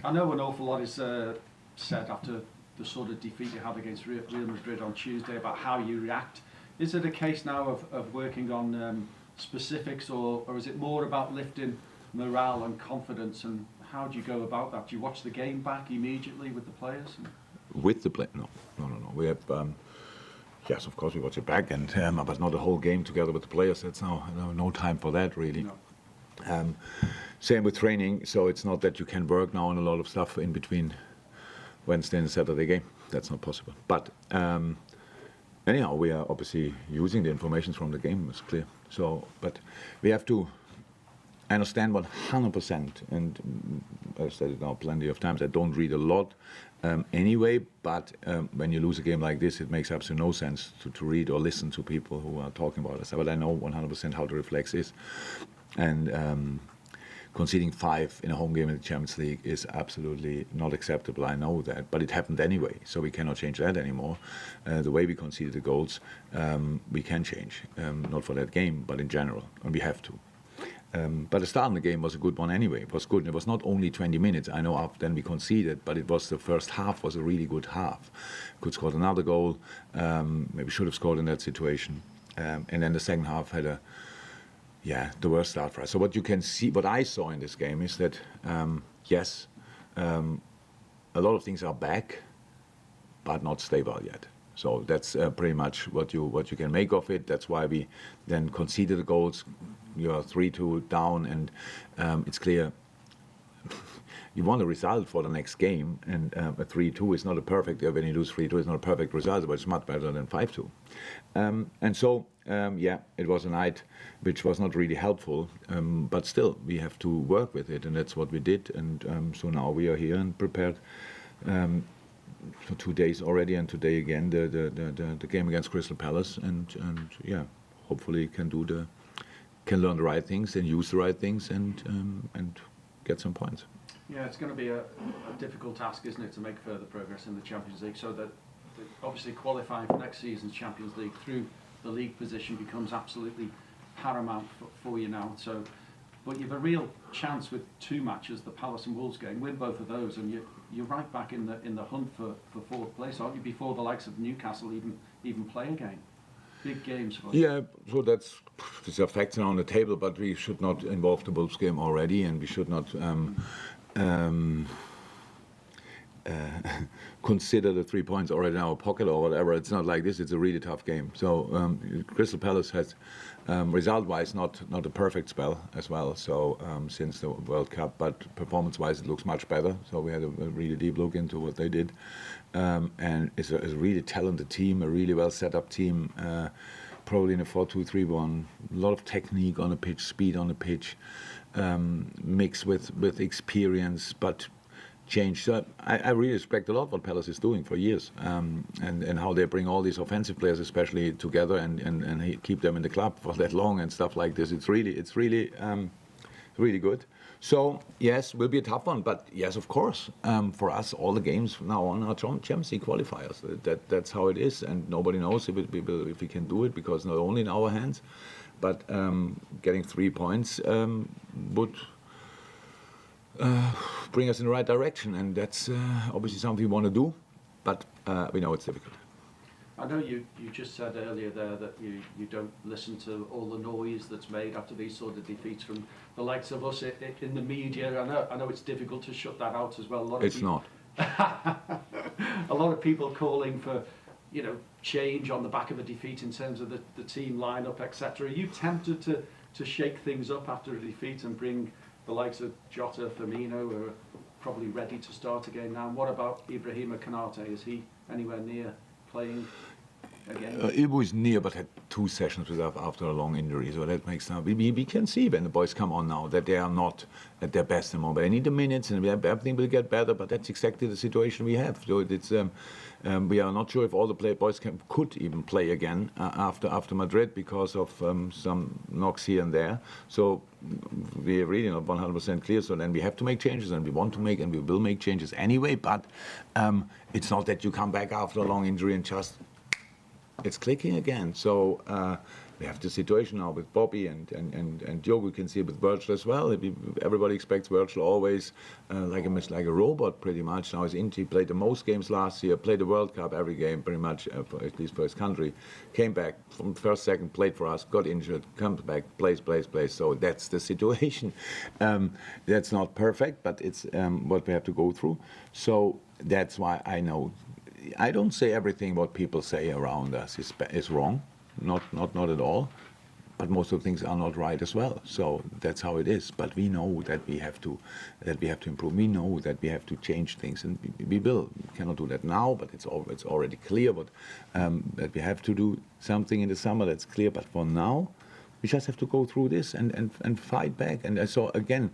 I know an awful lot is said after the sort of defeat you had against Real Madrid on Tuesday about how you react. Is it a case now of working on specifics, or is it more about lifting morale and confidence, and how do you go about that? Do you watch the game back immediately with the players? With the play? No. We have, yes, of course we watch it back, and but not the whole game together with the players. That's no time for that really. No. Same with training, so it's not that you can work now on a lot of stuff in between Wednesday and Saturday game. That's not possible. But anyhow, we are obviously using the information from the game. It's clear. So, but we have to understand 100%, and I've said it now plenty of times. I don't read a lot anyway, but when you lose a game like this, it makes absolutely no sense to read or listen to people who are talking about it. But I know 100% how the reflex is, and conceding 5 in a home game in the Champions League is absolutely not acceptable. I know that, but it happened anyway, so we cannot change that anymore. The way we conceded the goals, we can change, not for that game, but in general, and we have to. But the start of the game was a good one anyway. It was good. It was not only 20 minutes. I know after then we conceded, but it was the first half was a really good half. Could score another goal. Maybe should have scored in that situation. And then the second half had the worst start for us. So what you can see, what I saw in this game is that yes, a lot of things are back, but not stable yet. So that's pretty much what you can make of it. That's why we then conceded the goals. You are 3-2 down, and it's clear you want a result for the next game, and a 3-2 is not a perfect. When you lose 3-2, it's not a perfect result, but it's much better than 5-2. And so, it was a night which was not really helpful, but still we have to work with it, and that's what we did. And so now we are here and prepared for 2 days already, and today again the game against Crystal Palace, and hopefully can learn the right things and use the right things and get some points. Yeah, it's going to be a difficult task, isn't it, to make further progress in the Champions League, so that obviously qualifying for next season's Champions League through the league position becomes absolutely paramount for you now. So, but you've a real chance with 2 matches, the Palace and Wolves game. Win both of those, and you're right back in the hunt for 4th place, aren't you? Before the likes of Newcastle even play a game. Big games for you. Yeah, so these are facts on the table, but we should not involve the Wolves game already, and we should not consider the 3 points already in our pocket or whatever. It's not like this. It's a really tough game. So Crystal Palace has, result-wise, not a perfect spell as well. So since the World Cup, but performance-wise, it looks much better. So we had a really deep look into what they did, and it's a really talented team, a really well set-up team. Probably in a 4-2-3-1, a lot of technique on the pitch, speed on the pitch, mixed with experience, but change. So I really respect a lot what Palace is doing for years, and how they bring all these offensive players especially together and keep them in the club for that long and stuff like this. It's really good. So yes, will be a tough one, but yes, of course, for us, all the games now on are Champions League qualifiers. That's how it is, and nobody knows if we can do it, because not only in our hands, but getting 3 points would bring us in the right direction, and that's obviously something we want to do, but we know it's difficult. I know you just said earlier there that you don't listen to all the noise that's made after these sort of defeats from the likes of us in the media. I know it's difficult to shut that out as well. It's not. A lot of people calling for, change on the back of a defeat in terms of the team lineup, etc. Are you tempted to shake things up after a defeat and bring the likes of Jota, Firmino, who are probably ready to start again now? And what about Ibrahima Konate? Is he anywhere near playing again? Ibu is near, but had 2 sessions with us after a long injury, so that makes now we can see when the boys come on now that they are not at their best anymore. But they need the minutes, and everything will get better. But that's exactly the situation we have. So it's we are not sure if all the boys could even play again after Madrid because of some knocks here and there. So we are really not 100% clear. So then we have to make changes, and we want to make, and we will make changes anyway. But it's not that you come back after a long injury and just it's clicking again. So we have the situation now with Bobby and Joe. We can see it with Virgil as well. Everybody expects Virgil always like a robot pretty much. Now he's he played the most games last year, played the World Cup every game pretty much, at least for his country. Came back from first, second, played for us, got injured, comes back, plays. So that's the situation. That's not perfect, but it's what we have to go through. So that's why I don't say everything what people say around us is wrong. Not at all, but most of the things are not right as well. So that's how it is. But we know that we have to improve. We know that we have to change things, and we will. We cannot do that now, but it's already clear. But that we have to do something in the summer. That's clear. But for now, we just have to go through this and fight back. And so again,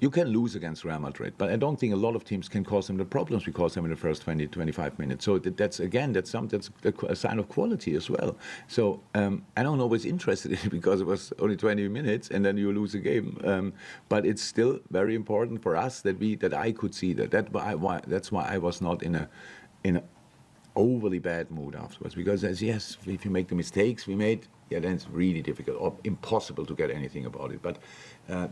you can lose against Real Madrid, but I don't think a lot of teams can cause them the problems we cause them in the first 20, 25 minutes. So that's a sign of quality as well. So I don't always interested in it because it was only 20 minutes and then you lose a game. But it's still very important for us that I could see that. That's why I was not in a overly bad mood afterwards. Because yes, if you make the mistakes we made, then it's really difficult or impossible to get anything about it. But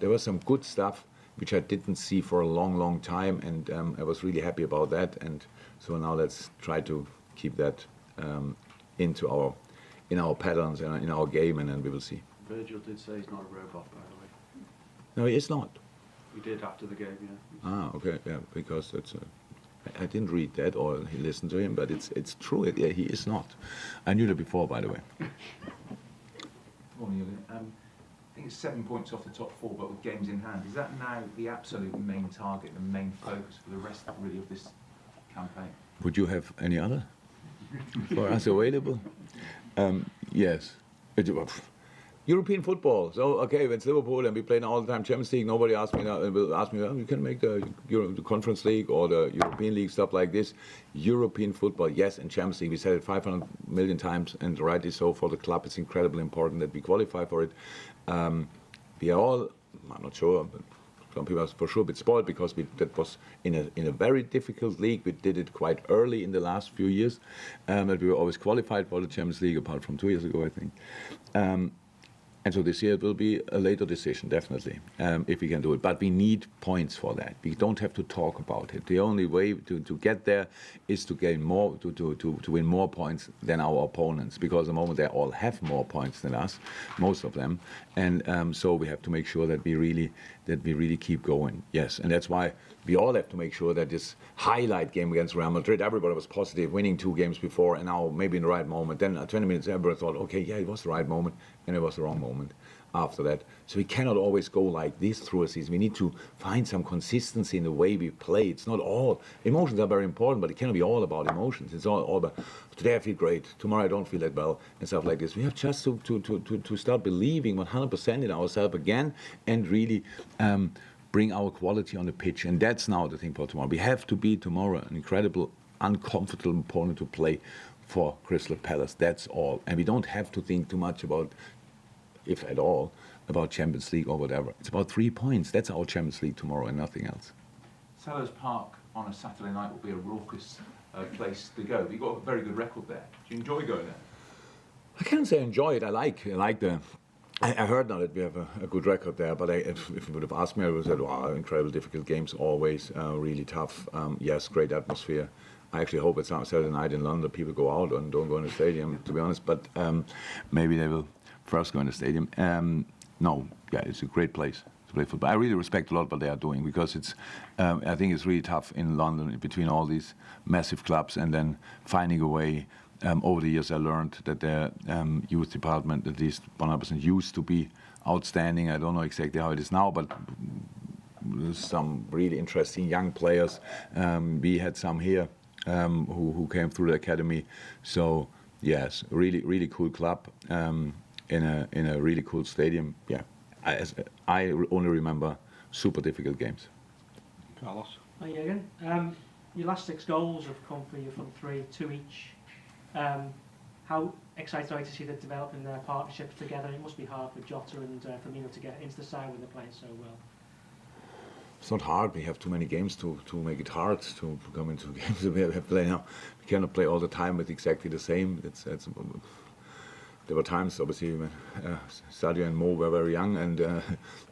there was some good stuff which I didn't see for a long time, and I was really happy about that. And so now let's try to keep that in our patterns and in our game, and then we will see. Virgil did say he's not a robot, by the way. No, he is not. He did after the game, yeah. Ah, okay, yeah, because that's. I didn't read that or listen to him, but it's true. Yeah, he is not. I knew that before, by the way. Morning, Jurgen. I think it's 7 points off the top 4, but with games in hand. Is that now the absolute main target, the main focus for the rest really of this campaign? Would you have any other for us available? Yes. European football. So okay, when it's Liverpool and we play all the time Champions League, nobody asks me now. Will ask me, you can make the Conference League or the European League, stuff like this. European football, yes, and Champions League. We said it 500 million times, and rightly so. For the club, it's incredibly important that we qualify for it. We are all, I'm not sure, but some people are for sure a bit spoiled because that was in a very difficult league. We did it quite early in the last few years, but we were always qualified for the Champions League, apart from 2 years ago, I think. And so this year it will be a later decision, definitely, if we can do it. But we need points for that. We don't have to talk about it. The only way to get there is to gain more, to win more points than our opponents, because at the moment they all have more points than us, most of them. And so we have to make sure that we really keep going. Yes, and that's why we all have to make sure that this highlight game against Real Madrid, everybody was positive, winning 2 games before, and now maybe in the right moment. Then 20 minutes, everybody thought, okay, yeah, it was the right moment, and it was the wrong moment after that. So we cannot always go like this through a season. We need to find some consistency in the way we play. It's not all, emotions are very important, but it cannot be all about emotions. It's all about, today I feel great, tomorrow I don't feel that well, and stuff like this. We have just to start believing 100% in ourselves again, and really bring our quality on the pitch. And that's now the thing for tomorrow. We have to be tomorrow an incredible, uncomfortable opponent to play for Crystal Palace. That's all. And we don't have to think too much about, if at all, about Champions League or whatever. It's about 3 points. That's our Champions League tomorrow and nothing else. Selhurst Park on a Saturday night will be a raucous place to go. You've got a very good record there. Do you enjoy going there? I can't say enjoy it. I like the... I heard now that we have a good record there, but if you would have asked me, I would have said, wow, incredible, difficult games, always really tough. Yes, great atmosphere. I actually hope it's Saturday night in London, people go out and don't go in the stadium, to be honest, but maybe they will first go in the stadium. No, yeah, it's a great place to play football. I really respect a lot what they are doing, because it's, I think it's really tough in London between all these massive clubs, and then finding a way. Over the years I learned that their youth department, at least 100%, used to be outstanding. I don't know exactly how it is now, but there's some really interesting young players. We had some here who came through the academy. So yes, really cool club in a really cool stadium. Yeah, I only remember super difficult games. Carlos. Hi Jurgen. Your last 6 goals have come for you from 3, 2 each. How excited are you to see them developing their partnerships together? It must be hard for Jota and Firmino to get into the side when they're playing so well. It's not hard. We have too many games to make it hard to come into games that we have to play now. We cannot play all the time with exactly the same. there were times, obviously, when Sadio and Mo were very young,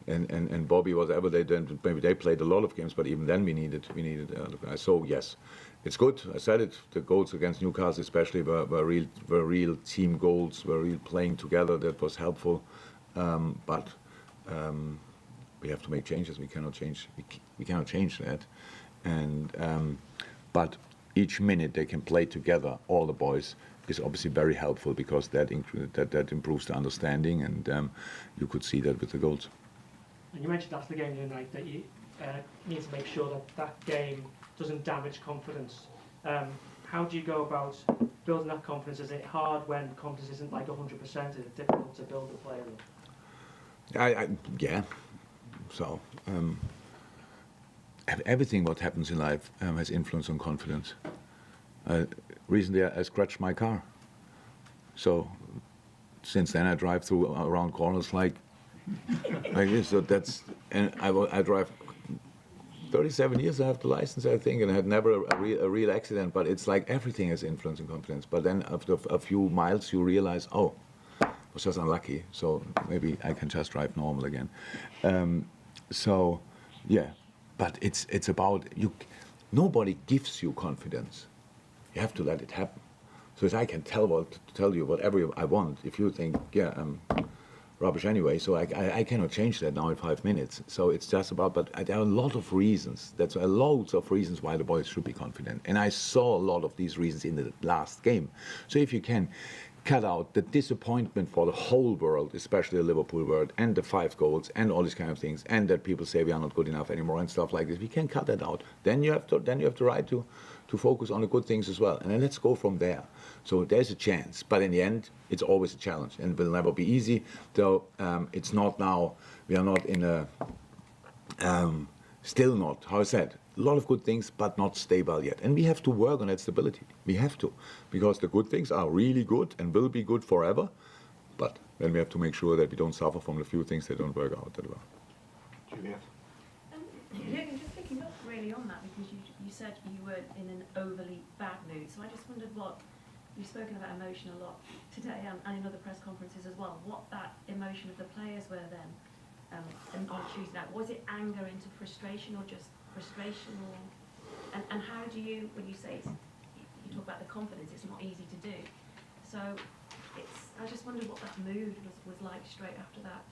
and Bobby, whatever they did, maybe they played a lot of games, but even then we needed the guys. So yes, it's good. I said it. The goals against Newcastle, especially, were real team goals. Were real playing together. That was helpful, but we have to make changes. We cannot change. We cannot change that, and but each minute they can play together, all the boys, is obviously very helpful, because that improves the understanding, and you could see that with the goals. And you mentioned after the game the other night that you need to make sure that game doesn't damage confidence. How do you go about building that confidence? Is it hard when confidence isn't like 100%? Is it difficult to build a player? Yeah. So everything what happens in life has influence on confidence. Recently, I scratched my car. So since then, I drive around corners like this. So and I drive 37 years. I have the license, I think, and I had never a real accident. But it's like everything has influence on confidence. But then after a few miles, you realize, oh, I was just unlucky. So maybe I can just drive normal again. So yeah, but it's about you. Nobody gives you confidence. You have to let it happen. So I can tell you whatever I want. If you think, yeah, I'm rubbish anyway, so I cannot change that now in 5 minutes. So it's just about, but there are a lot of reasons. That's loads of reasons why the boys should be confident. And I saw a lot of these reasons in the last game. So if you can cut out the disappointment for the whole world, especially the Liverpool world, and the 5 goals and all these kind of things, and that people say we are not good enough anymore and stuff like this, we can cut that out. Then you have the right to focus on the good things as well, and then let's go from there. So there's a chance, but in the end, it's always a challenge, and it will never be easy. Though it's not now. We are not in a still not. How I said, a lot of good things, but not stable yet, and we have to work on that stability. We have to, because the good things are really good and will be good forever, but then we have to make sure that we don't suffer from the few things that don't work out that well. Juliet. Jurgen, just picking up really on that, because you said you were in an overly bad mood, so I just wondered what, you've spoken about emotion a lot today and in other press conferences as well, what that emotion of the players were then on Tuesday night. Was it anger into frustration, or just frustration, or and how do you, when you say you talk about the confidence, it's not easy to do, so I just wondered what that mood was like straight after that.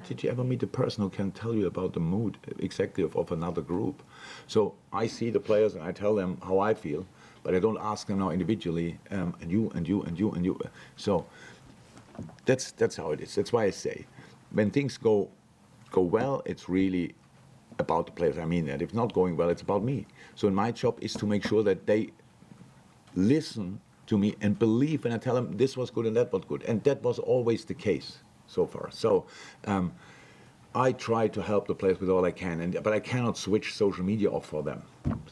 Did you ever meet a person who can tell you about the mood exactly of another group? So I see the players and I tell them how I feel, but I don't ask them now individually, and you, and you, and you, and you. So that's how it is. That's why I say, when things go well, it's really about the players. I mean that. If not going well, it's about me. So my job is to make sure that they listen to me and believe when I tell them this was good and that was good. And that was always the case so far. So I try to help the players with all I can, but I cannot switch social media off for them.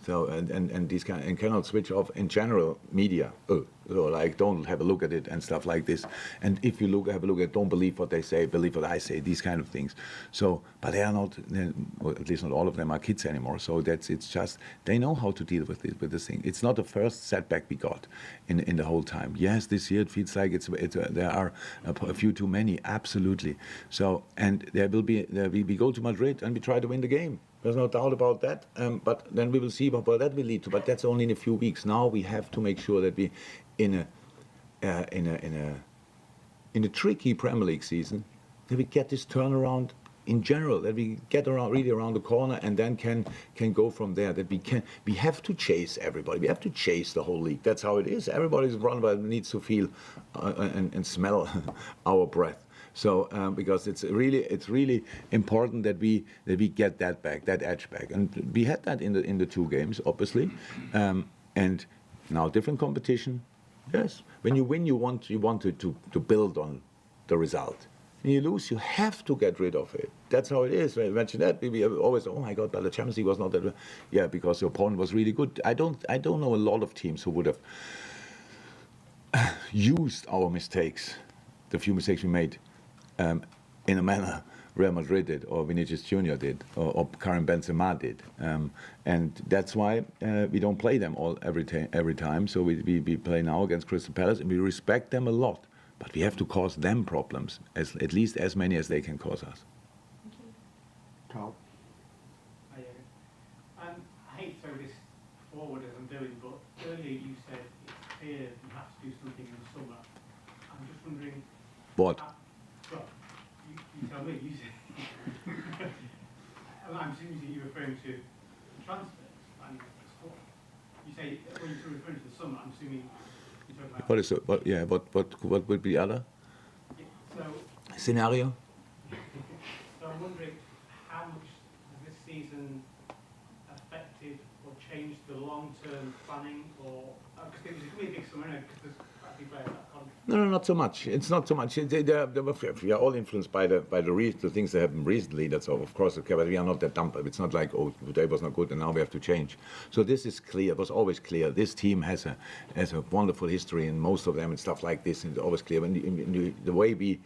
So and these cannot switch off in general media. So like, don't have a look at it and stuff like this. And if you have a look at it, don't believe what they say, believe what I say. These kind of things. So, but they are not. Well, at least not all of them are kids anymore. So it's just they know how to deal with this thing. It's not the first setback we got in the whole time. Yes, this year it feels like there are a few too many. Absolutely. So and we go to Madrid and we try to win the game. There's no doubt about that. But then we will see what that will lead to. But that's only in a few weeks. Now we have to make sure that we, in a tricky Premier League season, that we get this turnaround in general. That we get really around the corner and then can go from there. That we have to chase everybody. We have to chase the whole league. That's how it is. Everybody's run, but needs to feel and smell our breath. So because it's really important that we get that back, that edge back, and we had that in the 2 games, obviously, and now different competition. Yes, when you win, you want to build on the result. When you lose, you have to get rid of it. That's how it is. When I mentioned that, we always, oh my God, but the Champions League was not that. Yeah, because the opponent was really good. I don't know a lot of teams who would have used our mistakes, the few mistakes we made, in a manner Real Madrid did, or Vinicius Jr. did, or Karim Benzema did, and that's why we don't play them every time. So we play now against Crystal Palace, and we respect them a lot But we have to cause them problems, at least as many as they can cause us. Thank you. Carl. I hate to throw this forward as I'm doing, but earlier you said it's clear you have to do something in the summer. I'm just wondering. What? Well, you tell me. You said. I'm assuming you're referring to transfers. I mean, you say when you're referring to the summer, I'm assuming you're talking about. What is it? What would be the other Yeah, so. scenario? So I'm wondering how much has this season affected or changed the long-term planning, or because it's going to be a big summer, because there's quite a few players that can't. No, not so much. It's not so much. We are all influenced by the things that happened recently. That's of course okay, but we are not that dumb. It's not like, oh, today was not good and now we have to change. So this is clear. It was always clear. This team has a wonderful history, and most of them and stuff like this. And it's always clear. The way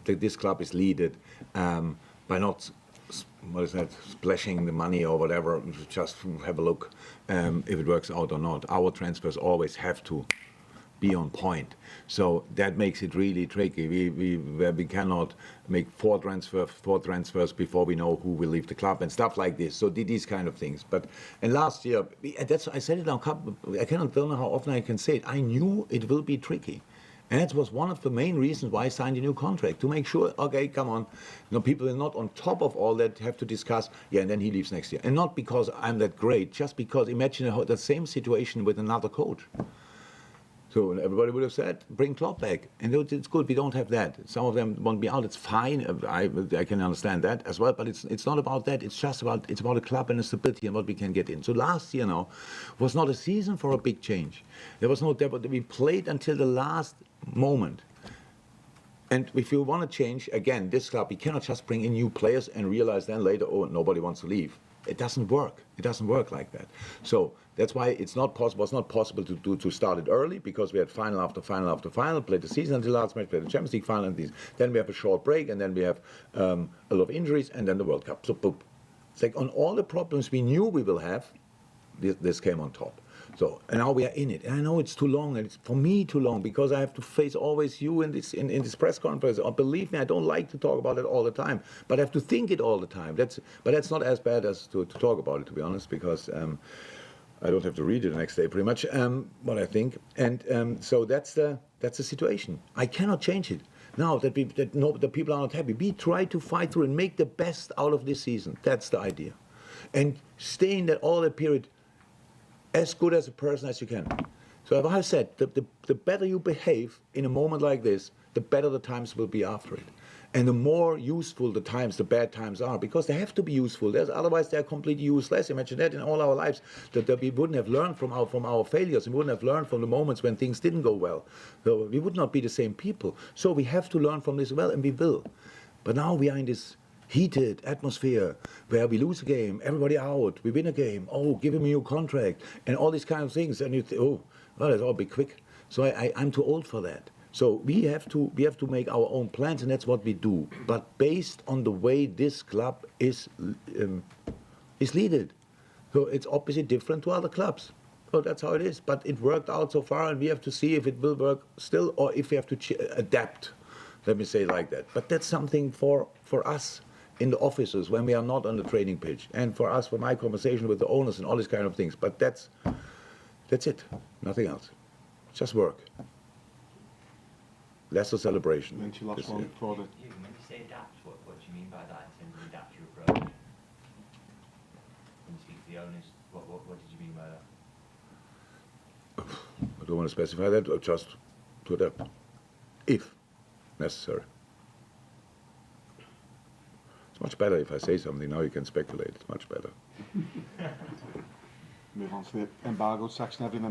this club is led by not. What is that? Splashing the money or whatever. Just have a look if it works out or not. Our transfers always have to be on point. So that makes it really tricky. We cannot make four transfers before we know who will leave the club and stuff like this. So these kind of things. And last year, I said it now. I don't know how often I can say it. I knew it will be tricky. And that was one of the main reasons why I signed a new contract, to make sure, okay, come on, people are not on top of all that have to discuss, and then he leaves next year. And not because I'm that great, just because imagine the same situation with another coach. So everybody would have said, bring Klopp back. And it's good, we don't have that. Some of them won't be out, it's fine, I can understand that as well, but it's not about that, it's about a club and a stability and what we can get in. So last year now was not a season for a big change. We played until the last moment. And if you want to change, again, this club, we cannot just bring in new players and realize then later, oh, nobody wants to leave. It doesn't work. It doesn't work like that. So that's why it's not possible to start it early, because we had final after final after final, played the season until last match, played the Champions League final, and these. Then we have a short break, and then we have a lot of injuries, and then the World Cup. So boom. It's like on all the problems we knew we will have, this came on top. So and now we are in it. And I know it's too long, and it's for me too long, because I have to face always you in this press conference. Believe me, I don't like to talk about it all the time, but I have to think it all the time. But that's not as bad as to talk about it, to be honest, because I don't have to read it the next day, pretty much, what I think. And so that's the situation. I cannot change it. Now that the people are not happy, we try to fight through and make the best out of this season. That's the idea. And stay in all that period as good as a person as you can. So as I said, the better you behave in a moment like this, the better the times will be after it. And the more useful the bad times are, because they have to be useful. Otherwise they're completely useless. Imagine that in all our lives, that we wouldn't have learned from our failures, we wouldn't have learned from the moments when things didn't go well. So we would not be the same people. So we have to learn from this as well, and we will. But now we are in this heated atmosphere where we lose a game, everybody out, we win a game, oh, give him a new contract, and all these kind of things, and you think, oh, well, it's all be quick. So I'm too old for that. So we have to make our own plans, and that's what we do. But based on the way this club is led, so it's obviously different to other clubs. So that's how it is. But it worked out so far, and we have to see if it will work still, or if we have to adapt. Let me say it like that. But that's something for us in the offices when we are not on the training pitch, and for us, for my conversation with the owners and all these kind of things. But that's it, nothing else. Just work. Less a celebration. When's your last one for the... When you say adapt, what do you mean by that in terms of adapt your approach? When you speak to the owners, what did you mean by that? I don't want to specify that, or just to adapt, if necessary. It's much better if I say something now. You can speculate. It's much better. Move on to the embargo tax and everything.